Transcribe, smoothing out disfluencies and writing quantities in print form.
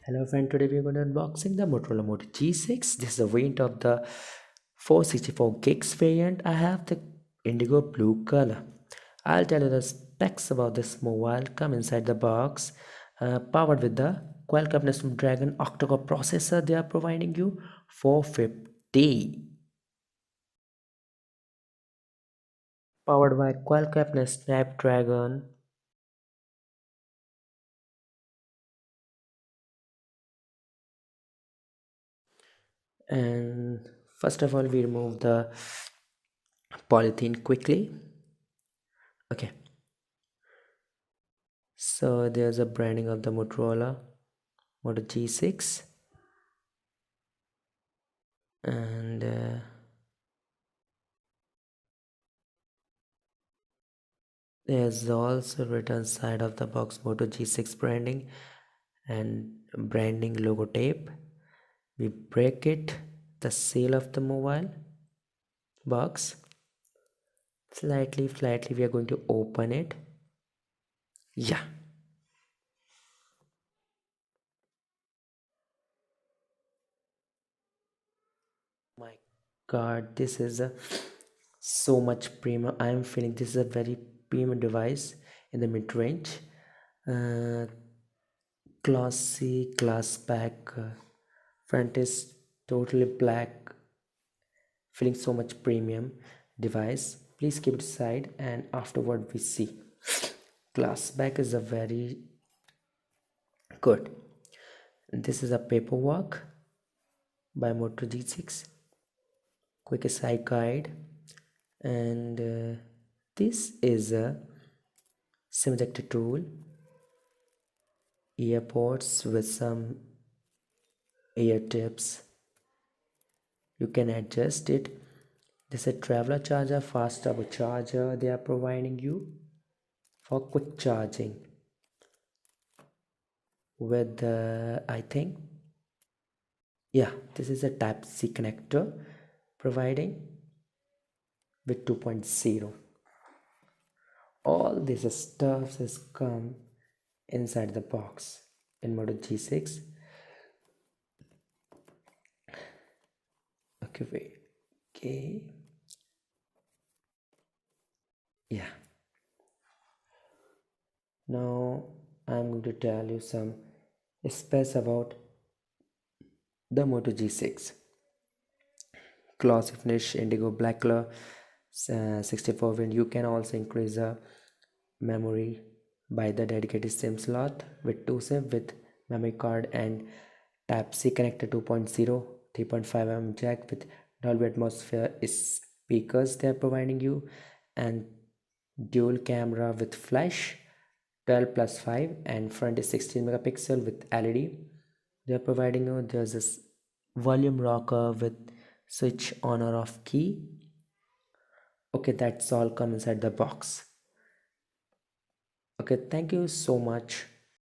Hello friend, today we're going to unboxing the Motorola Moto G6. This is a variant of the 464 gigs variant. I have the indigo blue color. I'll tell you the specs about this mobile. Come inside the box. Powered with the Qualcomm Snapdragon Octa processor they are providing you 450. Powered by Qualcomm Snapdragon. And first of all, we remove the polythene quickly. Okay. So there's a branding of the Motorola Moto G6 and there's also written side of the box Moto G6 branding and branding logo tape. We break it, the seal of the mobile box slightly we are going to open it. Yeah, my god, this is a so much premium. I am feeling this is a very premium device in the mid-range. uh, Glossy glass back, front is totally black, feeling so much premium device. Please keep it aside and afterward we see. Glass back is a very good. This is a paperwork by Moto G6, quick side guide, and this is a sim ejector tool, earpods with some ear tips. You can adjust it. This is a traveler charger, fast turbocharger they are providing you for quick charging with I think, yeah, this is a type C connector providing with 2.0. All this stuff has come inside the box in Moto G6. Okay, wait. Okay, yeah, now I'm going to tell you some specs about the Moto G6. Glossy finish, indigo black color, 64 win. You can also increase the memory by the dedicated SIM slot with 2 SIM with memory card and Type C connector 2.0, 3.5 mm jack with Dolby Atmosphere speakers they are providing you, and dual camera with flash 12 plus 5 and front is 16 megapixel with LED they are providing you. There's this volume rocker with switch on or off key. Okay, that's all come inside the box. Okay, thank you so much